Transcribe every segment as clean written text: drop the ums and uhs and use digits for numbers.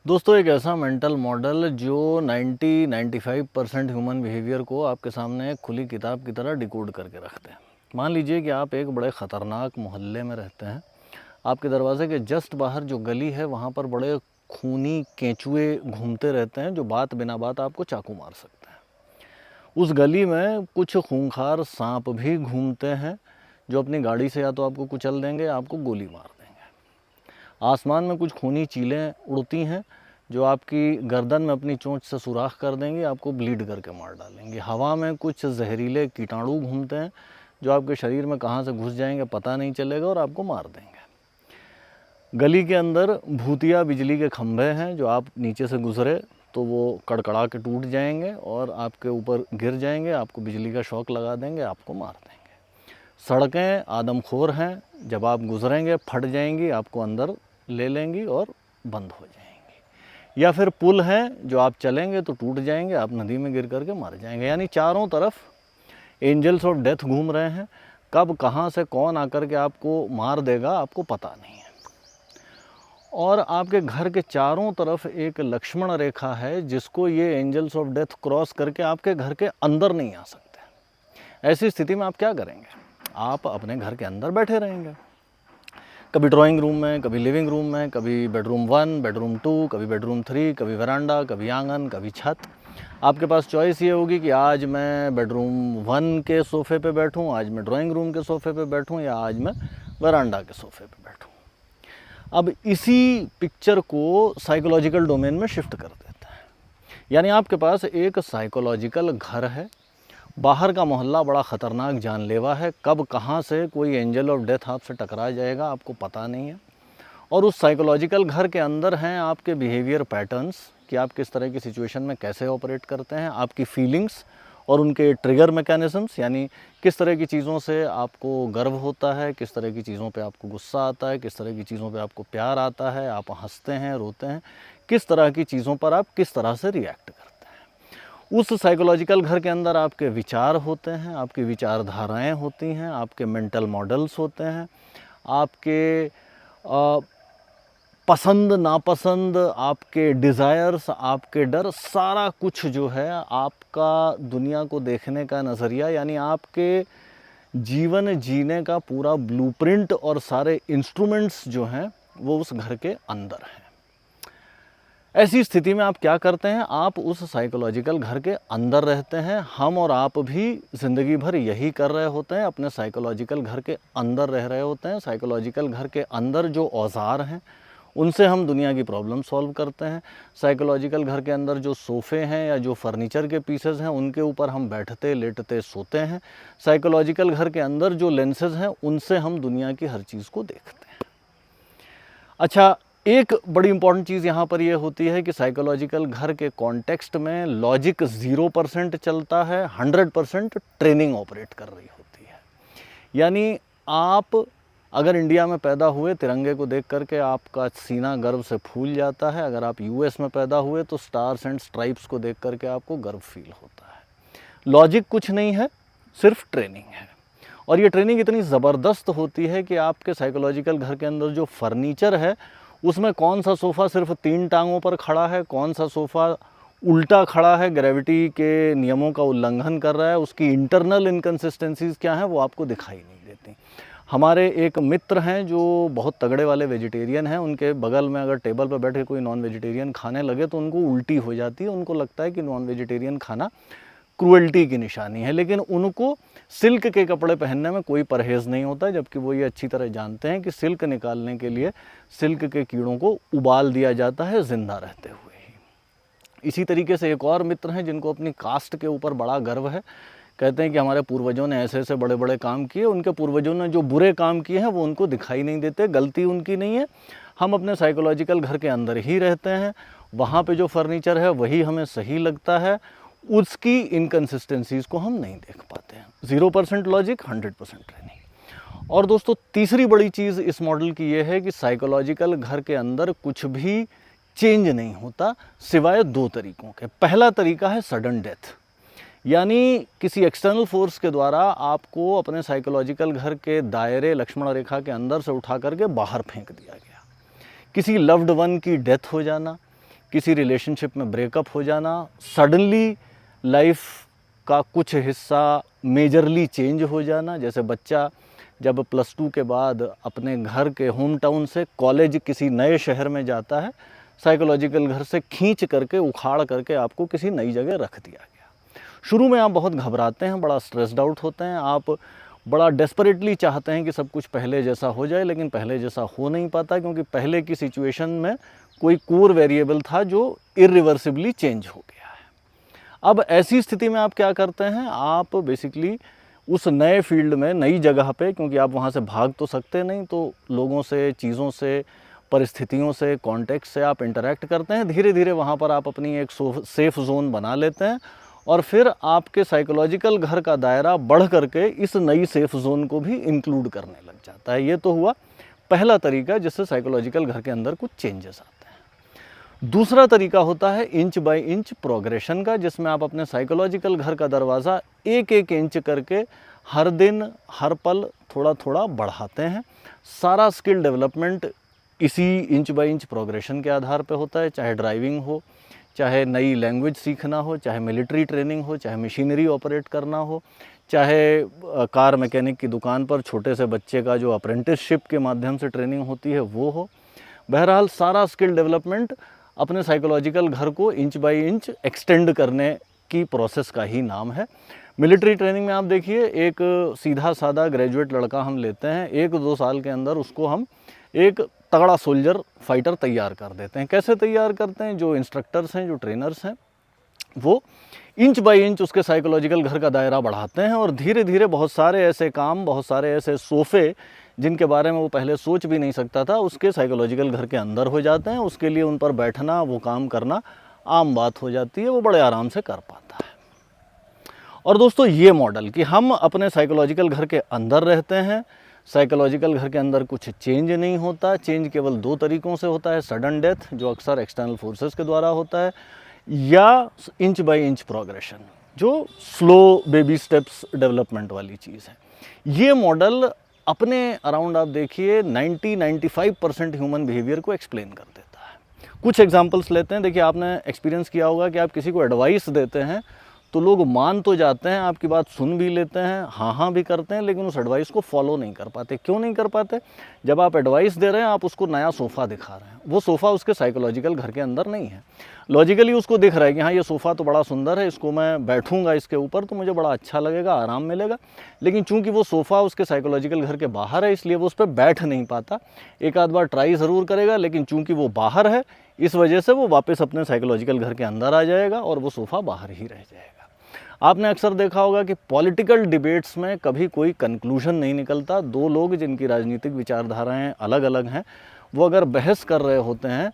दोस्तों, एक ऐसा मेंटल मॉडल जो 90-95% ह्यूमन बिहेवियर को आपके सामने एक खुली किताब की तरह डिकोड करके रखते हैं। मान लीजिए कि आप एक बड़े ख़तरनाक मोहल्ले में रहते हैं। आपके दरवाजे के जस्ट बाहर जो गली है वहाँ पर बड़े खूनी केंचुए घूमते रहते हैं जो बात बिना बात आपको चाकू मार सकते हैं। उस गली में कुछ खूंखार सांप भी घूमते हैं जो अपनी गाड़ी से या तो आपको कुचल देंगे या आपको गोली मार देंगे। आसमान में कुछ खूनी चीलें उड़ती हैं जो आपकी गर्दन में अपनी चोंच से सुराख कर देंगी, आपको ब्लीड करके मार डालेंगी। हवा में कुछ जहरीले कीटाणु घूमते हैं जो आपके शरीर में कहाँ से घुस जाएंगे पता नहीं चलेगा और आपको मार देंगे। गली के अंदर भूतिया बिजली के खंभे हैं जो आप नीचे से गुजरे तो वो कड़कड़ा के टूट जाएंगे और आपके ऊपर गिर जाएंगे, आपको बिजली का शॉक लगा देंगे, आपको मार देंगे। सड़कें आदमखोर हैं, जब आप गुजरेंगे फट जाएंगी, आपको अंदर ले लेंगी और बंद हो जाएंगी। या फिर पुल हैं जो आप चलेंगे तो टूट जाएंगे, आप नदी में गिर करके मर जाएंगे। यानी चारों तरफ एंजल्स ऑफ डेथ घूम रहे हैं। कब कहाँ से कौन आकर के आपको मार देगा आपको पता नहीं है। और आपके घर के चारों तरफ एक लक्ष्मण रेखा है जिसको ये एंजल्स ऑफ डेथ क्रॉस करके आपके घर के अंदर नहीं आ सकते। ऐसी स्थिति में आप क्या करेंगे? आप अपने घर के अंदर बैठे रहेंगे, कभी ड्राइंग रूम में, कभी लिविंग रूम में, कभी बेडरूम 1, बेडरूम 2, कभी बेडरूम 3, कभी वरांडा, कभी आंगन, कभी छत। आपके पास चॉइस ये होगी कि आज मैं बेडरूम 1 के सोफ़े पे बैठूं, आज मैं ड्राइंग रूम के सोफ़े पे बैठूं या आज मैं वरांडा के सोफ़े पे बैठूं। अब इसी पिक्चर को साइकोलॉजिकल डोमेन में शिफ्ट कर देता है। यानी आपके पास एक साइकोलॉजिकल घर है। बाहर का मोहल्ला बड़ा ख़तरनाक जानलेवा है, कब कहाँ से कोई एंजल ऑफ डेथ आपसे टकरा जाएगा आपको पता नहीं है। और उस साइकोलॉजिकल घर के अंदर हैं आपके बिहेवियर पैटर्न्स कि आप किस तरह की सिचुएशन में कैसे ऑपरेट करते हैं, आपकी फीलिंग्स और उनके ट्रिगर मैकेनिज़म्स, यानी किस तरह की चीज़ों से आपको गर्व होता है, किस तरह की चीज़ों पे आपको गुस्सा आता है, किस तरह की चीज़ों पे आपको प्यार आता है, आप हंसते हैं, रोते हैं, किस तरह की चीज़ों पर आप किस तरह से रिएक्ट करते हैं। उस साइकोलॉजिकल घर के अंदर आपके विचार होते हैं, आपकी विचारधाराएं होती हैं, आपके मेंटल मॉडल्स होते हैं, आपके पसंद नापसंद, आपके डिज़ायर्स, आपके डर, सारा कुछ जो है आपका दुनिया को देखने का नज़रिया, यानी आपके जीवन जीने का पूरा ब्लूप्रिंट और सारे इंस्ट्रूमेंट्स जो हैं वो उस घर के अंदर हैं। ऐसी स्थिति में आप क्या करते हैं? आप उस साइकोलॉजिकल घर के अंदर रहते हैं। हम और आप भी ज़िंदगी भर यही कर रहे होते हैं, अपने साइकोलॉजिकल घर के अंदर रह रहे होते हैं। साइकोलॉजिकल घर के अंदर जो औजार हैं उनसे हम दुनिया की प्रॉब्लम सॉल्व करते हैं। साइकोलॉजिकल घर के अंदर जो सोफ़े हैं या जो फर्नीचर के पीसेस हैं उनके ऊपर हम बैठते लेटते सोते हैं। साइकोलॉजिकल घर के अंदर जो लेंसेज हैं उनसे हम दुनिया की हर चीज़ को देखते हैं। अच्छा, एक बड़ी इंपॉर्टेंट चीज़ यहाँ पर यह होती है कि साइकोलॉजिकल घर के कॉन्टेक्स्ट में लॉजिक 0% चलता है, 100% ट्रेनिंग ऑपरेट कर रही होती है। यानी आप अगर इंडिया में पैदा हुए, तिरंगे को देख करके आपका सीना गर्व से फूल जाता है। अगर आप यूएस में पैदा हुए तो स्टार्स एंड स्ट्राइप्स को देख करके आपको गर्व फील होता है। लॉजिक कुछ नहीं है, सिर्फ ट्रेनिंग है। और ये ट्रेनिंग इतनी ज़बरदस्त होती है कि आपके साइकोलॉजिकल घर के अंदर जो फर्नीचर है उसमें कौन सा सोफ़ा सिर्फ 3 टांगों पर खड़ा है, कौन सा सोफ़ा उल्टा खड़ा है, ग्रेविटी के नियमों का उल्लंघन कर रहा है, उसकी इंटरनल इनकन्सिस्टेंसीज़ क्या हैं वो आपको दिखाई नहीं देती। हमारे एक मित्र हैं जो बहुत तगड़े वाले वेजिटेरियन हैं, उनके बगल में अगर टेबल पर बैठ के कोई नॉन वेजिटेरियन खाने लगे तो उनको उल्टी हो जाती है। उनको लगता है कि नॉन वेजिटेरियन खाना क्रूएल्टी की निशानी है, लेकिन उनको सिल्क के कपड़े पहनने में कोई परहेज़ नहीं होता, जबकि वो ये अच्छी तरह जानते हैं कि सिल्क निकालने के लिए सिल्क के कीड़ों को उबाल दिया जाता है ज़िंदा रहते हुए ही। इसी तरीके से एक और मित्र हैं जिनको अपनी कास्ट के ऊपर बड़ा गर्व है। कहते हैं कि हमारे पूर्वजों ने ऐसे ऐसे बड़े बड़े काम किए, उनके पूर्वजों ने जो बुरे काम किए हैं वो उनको दिखाई नहीं देते, गलती उनकी नहीं है। हम अपने साइकोलॉजिकल घर के अंदर ही रहते हैं, वहाँ पे जो फर्नीचर है वही हमें सही लगता है, उसकी इनकन्सिस्टेंसीज़ को हम नहीं देख पाते हैं। 0% लॉजिक, 100% ट्रेनिंग। और दोस्तों, तीसरी बड़ी चीज़ इस मॉडल की ये है कि साइकोलॉजिकल घर के अंदर कुछ भी चेंज नहीं होता सिवाय 2 तरीकों के। पहला तरीका है सडन डेथ, यानी किसी एक्सटर्नल फोर्स के द्वारा आपको अपने साइकोलॉजिकल घर के दायरे लक्ष्मण रेखा के अंदर से उठा करके बाहर फेंक दिया गया। किसी लव्ड वन की डेथ हो जाना, किसी रिलेशनशिप में ब्रेकअप हो जाना, सडनली लाइफ का कुछ हिस्सा मेजरली चेंज हो जाना। जैसे बच्चा जब +2 के बाद अपने घर के होम टाउन से कॉलेज किसी नए शहर में जाता है, साइकोलॉजिकल घर से खींच करके उखाड़ करके आपको किसी नई जगह रख दिया गया। शुरू में आप बहुत घबराते हैं, बड़ा स्ट्रेस्ड आउट होते हैं, आप बड़ा डेस्परेटली चाहते हैं कि सब कुछ पहले जैसा हो जाए, लेकिन पहले जैसा हो नहीं पाता, क्योंकि पहले की सिचुएशन में कोई कोर वेरिएबल था जो इरिवर्सिबली चेंज हो गया है। अब ऐसी स्थिति में आप क्या करते हैं, आप बेसिकली उस नए फील्ड में, नई जगह पे, क्योंकि आप वहाँ से भाग तो सकते नहीं, तो लोगों से, चीज़ों से, परिस्थितियों से, कॉन्टेक्स्ट से आप इंटरेक्ट करते हैं। धीरे धीरे वहाँ पर आप अपनी एक सेफ़ जोन बना लेते हैं और फिर आपके साइकोलॉजिकल घर का दायरा बढ़ करके इस नई सेफ़ जोन को भी इंक्लूड करने लग जाता है। ये तो हुआ पहला तरीका जिससे साइकोलॉजिकल घर के अंदर कुछ चेंजेस आते हैं। दूसरा तरीका होता है इंच बाय इंच प्रोग्रेशन का, जिसमें आप अपने साइकोलॉजिकल घर का दरवाज़ा एक एक इंच करके हर दिन, हर पल थोड़ा थोड़ा बढ़ाते हैं। सारा स्किल डेवलपमेंट इसी इंच बाय इंच प्रोग्रेशन के आधार पे होता है, चाहे ड्राइविंग हो, चाहे नई लैंग्वेज सीखना हो, चाहे मिलिट्री ट्रेनिंग हो, चाहे मशीनरी ऑपरेट करना हो, चाहे कार मैकेनिक की दुकान पर छोटे से बच्चे का जो अप्रेंटिसशिप के माध्यम से ट्रेनिंग होती है वो हो। बहरहाल सारा स्किल डेवलपमेंट अपने साइकोलॉजिकल घर को इंच बाय इंच एक्सटेंड करने की प्रोसेस का ही नाम है। मिलिट्री ट्रेनिंग में आप देखिए, एक सीधा साधा ग्रेजुएट लड़का हम लेते हैं, 1-2 साल के अंदर उसको हम एक तगड़ा सोल्जर फाइटर तैयार कर देते हैं। कैसे तैयार करते हैं? जो इंस्ट्रक्टर्स हैं, जो ट्रेनर्स हैं, वो इंच बाय इंच उसके साइकोलॉजिकल घर का दायरा बढ़ाते हैं और धीरे धीरे बहुत सारे ऐसे काम, बहुत सारे ऐसे सोफ़े जिनके बारे में वो पहले सोच भी नहीं सकता था, उसके साइकोलॉजिकल घर के अंदर हो जाते हैं। उसके लिए उन पर बैठना, वो काम करना आम बात हो जाती है, वो बड़े आराम से कर पाता है। और दोस्तों, ये मॉडल कि हम अपने साइकोलॉजिकल घर के अंदर रहते हैं, साइकोलॉजिकल घर के अंदर कुछ चेंज नहीं होता, चेंज केवल 2 तरीक़ों से होता है, सडन डेथ जो अक्सर एक्सटर्नल फोर्सेस के द्वारा होता है, या इंच बाय इंच प्रोग्रेशन जो स्लो बेबी स्टेप्स डेवलपमेंट वाली चीज़ है। ये मॉडल अपने अराउंड आप देखिए 90-95% ह्यूमन बिहेवियर को एक्सप्लेन कर देता है। कुछ एग्जांपल्स लेते हैं। देखिए, आपने एक्सपीरियंस किया होगा कि आप किसी को एडवाइस देते हैं तो लोग मान तो जाते हैं, आपकी बात सुन भी लेते हैं, हाँ हाँ भी करते हैं, लेकिन उस एडवाइस को फॉलो नहीं कर पाते। क्यों नहीं कर पाते? जब आप एडवाइस दे रहे हैं, आप उसको नया सोफ़ा दिखा रहे हैं, वो सोफ़ा उसके साइकोलॉजिकल घर के अंदर नहीं है। लॉजिकली उसको दिख रहा है कि हाँ, ये सोफ़ा तो बड़ा सुंदर है, इसको मैं बैठूंगा इसके ऊपर तो मुझे बड़ा अच्छा लगेगा, आराम मिलेगा, लेकिन चूंकि वो सोफ़ा उसके साइकोलॉजिकल घर के बाहर है, इसलिए वो उस पर बैठ नहीं पाता। एक आध बार ट्राई ज़रूर करेगा, लेकिन चूंकि वो बाहर है, इस वजह से वो वापस अपने साइकोलॉजिकल घर के अंदर आ जाएगा और वो सोफ़ा बाहर ही रह जाएगा। आपने अक्सर देखा होगा कि पॉलिटिकल डिबेट्स में कभी कोई कंक्लूजन नहीं निकलता। 2 लोग जिनकी राजनीतिक विचारधाराएं अलग अलग हैं, वो अगर बहस कर रहे होते हैं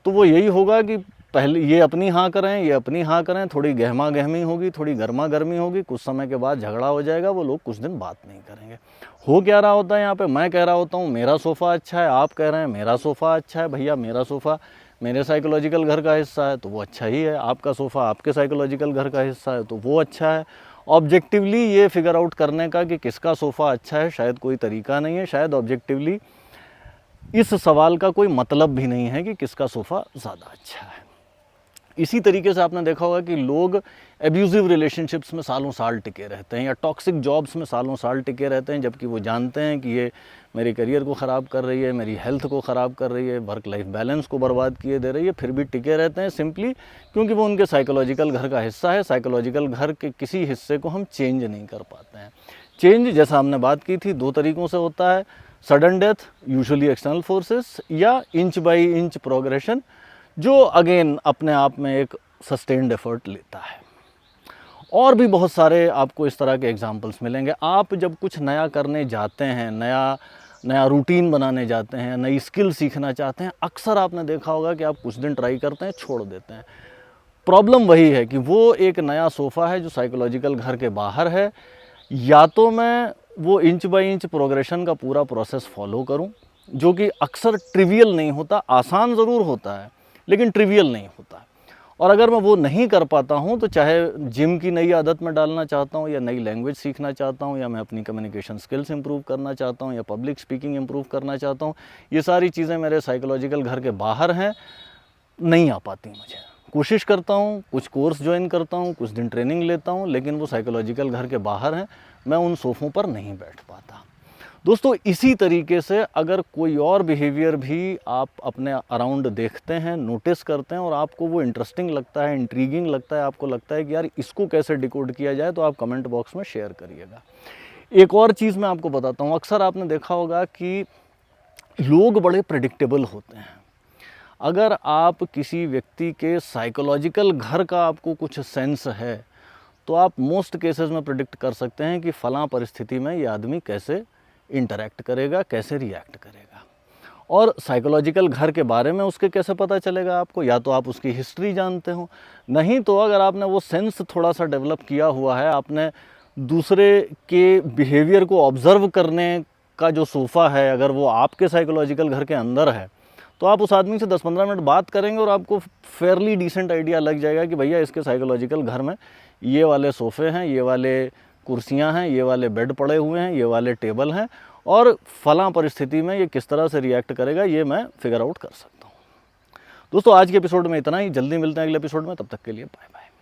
तो वो यही होगा कि पहले ये अपनी हाँ करें, ये अपनी हाँ करें, थोड़ी गहमा गहमी होगी, थोड़ी गर्मा गर्मी होगी, कुछ समय के बाद झगड़ा हो जाएगा, वो लोग कुछ दिन बात नहीं करेंगे। हो क्या रहा होता है यहाँ पे? मैं कह रहा होता हूँ मेरा सोफ़ा अच्छा है, आप कह रहे हैं मेरा सोफ़ा अच्छा है। भैया, मेरा सोफ़ा मेरे साइकोलॉजिकल घर का हिस्सा है तो वो अच्छा ही है, आपका सोफ़ा आपके साइकोलॉजिकल घर का हिस्सा है तो वो अच्छा है। ऑब्जेक्टिवली ये फिगर आउट करने का कि किसका सोफ़ा अच्छा है शायद कोई तरीका नहीं है, शायद ऑब्जेक्टिवली इस सवाल का कोई मतलब भी नहीं है कि किसका सोफ़ा ज़्यादा अच्छा है। इसी तरीके से आपने देखा होगा कि लोग एब्यूजिव रिलेशनशिप्स में सालों साल टिके रहते हैं या टॉक्सिक जॉब्स में सालों साल टिके रहते हैं, जबकि वो जानते हैं कि ये मेरे करियर को ख़राब कर रही है, मेरी हेल्थ को ख़राब कर रही है, वर्क लाइफ बैलेंस को बर्बाद किए दे रही है, फिर भी टिके रहते हैं सिंपली क्योंकि वो उनके साइकोलॉजिकल घर का हिस्सा है। साइकोलॉजिकल घर के किसी हिस्से को हम चेंज नहीं कर पाते हैं। चेंज, जैसा हमने बात की थी, 2 तरीक़ों से होता है, sudden death usually external forces, या इंच बाई इंच प्रोग्रेशन जो अगेन अपने आप में एक सस्टेन्ड एफर्ट लेता है। और भी बहुत सारे आपको इस तरह के एग्जांपल्स मिलेंगे। आप जब कुछ नया करने जाते हैं, नया रूटीन बनाने जाते हैं, नई स्किल सीखना चाहते हैं, अक्सर आपने देखा होगा कि आप कुछ दिन ट्राई करते हैं, छोड़ देते हैं। प्रॉब्लम वही है कि वो एक नया सोफ़ा है जो साइकोलॉजिकल घर के बाहर है। या तो मैं वो इंच बाई इंच प्रोग्रेशन का पूरा प्रोसेस फॉलो करूं, जो कि अक्सर ट्रिवियल नहीं होता, आसान ज़रूर होता है लेकिन ट्रिवियल नहीं होता। और अगर मैं वो नहीं कर पाता हूँ तो चाहे जिम की नई आदत में डालना चाहता हूँ, या नई लैंग्वेज सीखना चाहता हूँ, या मैं अपनी कम्युनिकेशन स्किल्स इंप्रूव करना चाहता हूँ, या पब्लिक स्पीकिंग इंप्रूव करना चाहता हूँ, ये सारी चीज़ें मेरे साइकोलॉजिकल घर के बाहर हैं। नहीं आ पाती मुझे। कोशिश करता हूँ, कुछ कोर्स ज्वाइन करता हूँ, कुछ दिन ट्रेनिंग लेता हूँ, लेकिन वो साइकोलॉजिकल घर के बाहर हैं, मैं उन सोफ़ों पर नहीं बैठ पाता। दोस्तों इसी तरीके से अगर कोई और बिहेवियर भी आप अपने अराउंड देखते हैं, नोटिस करते हैं और आपको वो इंटरेस्टिंग लगता है, इंट्रीगिंग लगता है, आपको लगता है कि यार इसको कैसे डिकोड किया जाए, तो आप कमेंट बॉक्स में शेयर करिएगा। एक और चीज़ मैं आपको बताता हूँ, अक्सर आपने देखा होगा कि लोग बड़े प्रेडिक्टेबल होते हैं। अगर आप किसी व्यक्ति के साइकोलॉजिकल घर का आपको कुछ सेंस है, तो आप मोस्ट केसेस में प्रेडिक्ट कर सकते हैं कि फ़लाँ परिस्थिति में ये आदमी कैसे इंटरैक्ट करेगा, कैसे रिएक्ट करेगा। और साइकोलॉजिकल घर के बारे में उसके कैसे पता चलेगा आपको? या तो आप उसकी हिस्ट्री जानते हो, नहीं तो अगर आपने वो सेंस थोड़ा सा डेवलप किया हुआ है, आपने दूसरे के बिहेवियर को ऑब्ज़र्व करने का जो सोफ़ा है, अगर वो आपके साइकोलॉजिकल घर के अंदर है, तो आप उस आदमी से 10-15 मिनट बात करेंगे और आपको फेयरली डिसेंट आइडिया लग जाएगा कि भैया इसके साइकोलॉजिकल घर में ये वाले सोफ़े हैं, ये वाले कुर्सियां हैं, ये वाले बेड पड़े हुए हैं, ये वाले टेबल हैं, और फलां परिस्थिति में ये किस तरह से रिएक्ट करेगा, ये मैं फिगर आउट कर सकता हूँ। दोस्तों आज के एपिसोड में इतना ही। जल्दी मिलते हैं अगले एपिसोड में, तब तक के लिए बाय बाय।